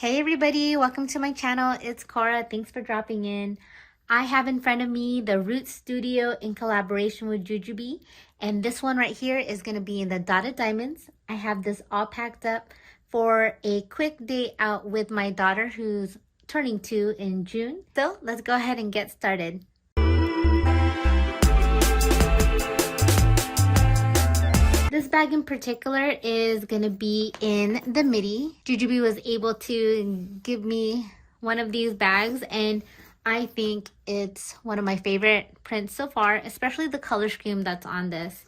Hey everybody, welcome to my channel. It's Cora. Thanks for dropping in. I have in front of me the Root Studio in collaboration with Jujube, and this one right here is going to be in the Dotted Diamonds. I have this all packed up for a quick day out with my daughter who's turning 2 in June. So let's go ahead and get started. This bag in particular is going to be in the Midi. Jujube was able to give me one of these bags, and I think it's one of my favorite prints so far, especially the color scheme that's on this.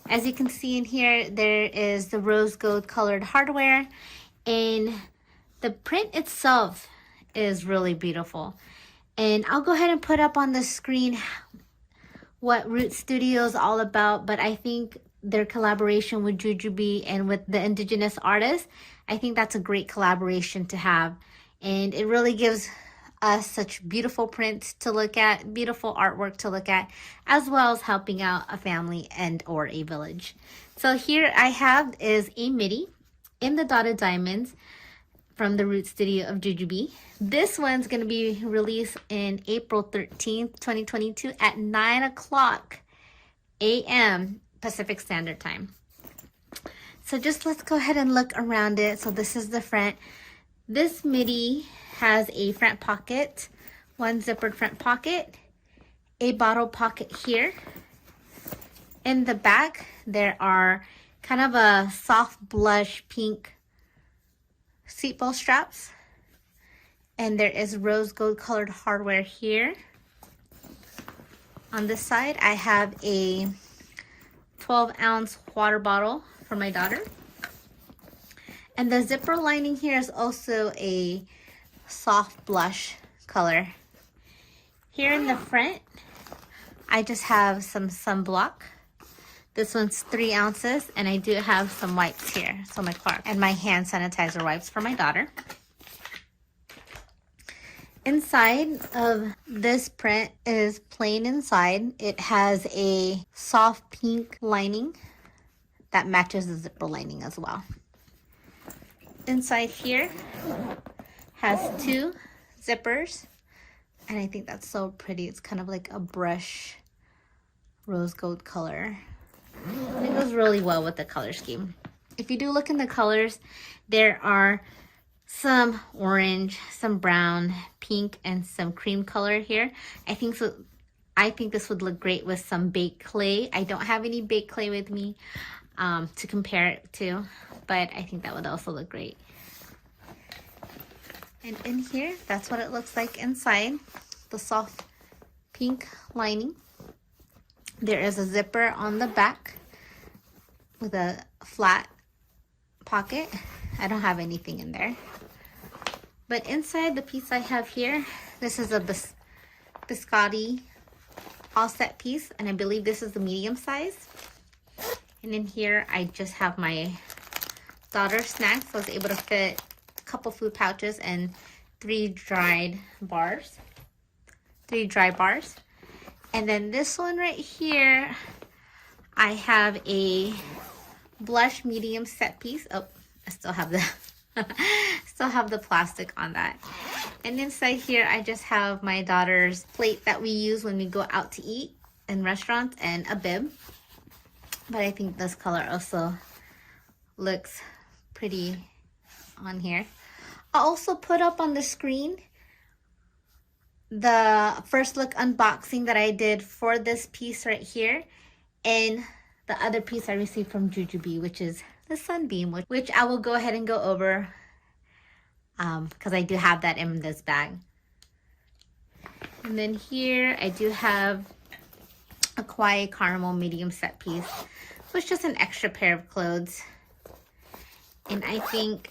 As you can see in here, there is the rose gold colored hardware, and the print itself is really beautiful. And I'll go ahead and put up on the screen what Root Studio is all about, but I think their collaboration with Jujube and with the indigenous artists, I think that's a great collaboration to have. And it really gives us such beautiful prints to look at, beautiful artwork to look at, as well as helping out a family and or a village. So here I have is a Midi in the Dotted Diamonds from the Root Studio of Jujube. This one's going to be released in April 13th, 2022 at 9 o'clock a.m. Pacific Standard Time. So just let's go ahead and look around it. So this is the front. This Midi has a front pocket, one zippered front pocket, a bottle pocket here. In the back, there are kind of a soft blush pink seatbelt straps. And there is rose gold colored hardware here. On this side, I have a 12-ounce water bottle for my daughter. And the zipper lining here is also a soft blush color. Here in the front, I just have some sunblock. This one's 3 ounces, and I do have some wipes here. So my car and my hand sanitizer wipes for my daughter. Inside of this print is plain inside. It has a soft pink lining that matches the zipper lining as well. Inside here has 2 zippers, and I think that's so pretty. It's kind of like a brush rose gold color. It goes really well with the color scheme. If you do look in the colors, there are some orange, some brown, pink, and some cream color here. I think this would look great with some baked clay. I don't have any baked clay with me to compare it to, but I think that would also look great. And in here, that's what it looks like inside. The soft pink lining. There is a zipper on the back with a flat pocket. I don't have anything in there. But inside the piece I have here, this is a Biscotti all set piece, and I believe this is the medium size. And in here, I just have my daughter's snacks. So I was able to fit a couple food pouches and 3 dry bars. And then this one right here, I have a blush medium set piece. Oh, I still have the plastic on that. And inside here, I just have my daughter's plate that we use when we go out to eat in restaurants and a bib. But I think this color also looks pretty on here. I'll also put up on the screen the first look unboxing that I did for this piece right here, and the other piece I received from Jujube, which is the Sunbeam, which I will go ahead and go over because I do have that in this bag. And then here I do have a Quiet Caramel medium set piece, which is just an extra pair of clothes. And I think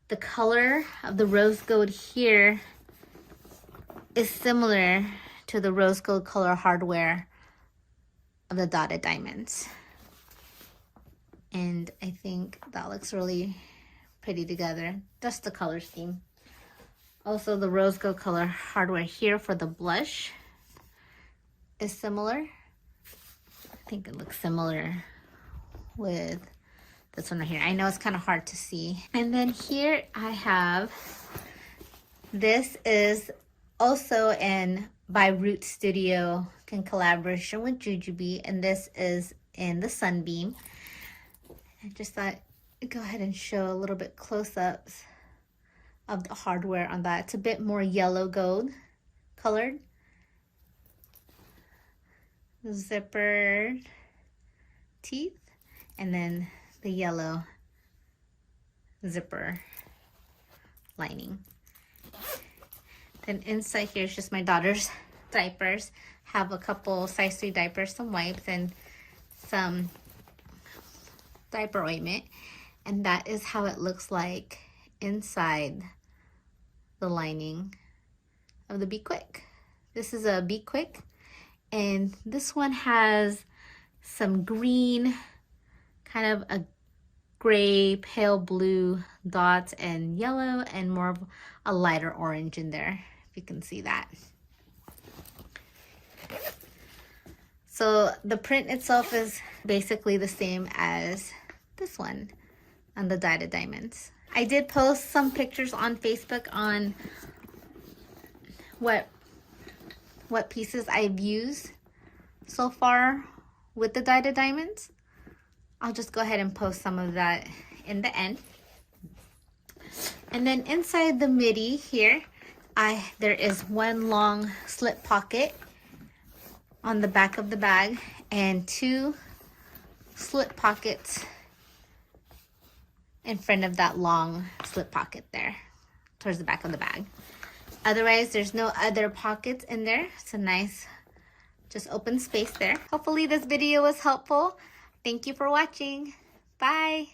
the color of the rose gold here is similar to the rose gold color hardware of the Dotted Diamonds. And I think that looks really pretty together. Just the color scheme. Also, the rose gold color hardware here for the blush is similar. I think it looks similar with This one right here. I know it's kind of hard to see. And then here I have, this is also by Root Studio in collaboration with Jujube, and this is in the Sunbeam. I just thought I'd go ahead and show a little bit close-ups of the hardware on that. It's a bit more yellow gold colored. Zipper teeth, and then the yellow zipper lining. Then inside here is just my daughter's diapers. Have a couple size 3 diapers, some wipes, and some diaper ointment. And that is how it looks like inside the lining of the Be Quick. This is a Be Quick, and this one has some green, kind of a gray, pale blue dots, and yellow, and more of a lighter orange in there, if you can see that. So the print itself is basically the same as this one on the Dotted Diamonds. I did post some pictures on Facebook on what pieces I've used so far with the Dotted Diamonds. I'll just go ahead and post some of that in the end. And then inside the midi here, there is one long slip pocket on the back of the bag and 2 slip pockets in front of that long slip pocket there towards the back of the bag. Otherwise, there's no other pockets in there. It's a nice, just open space there. Hopefully this video was helpful. Thank you for watching. Bye.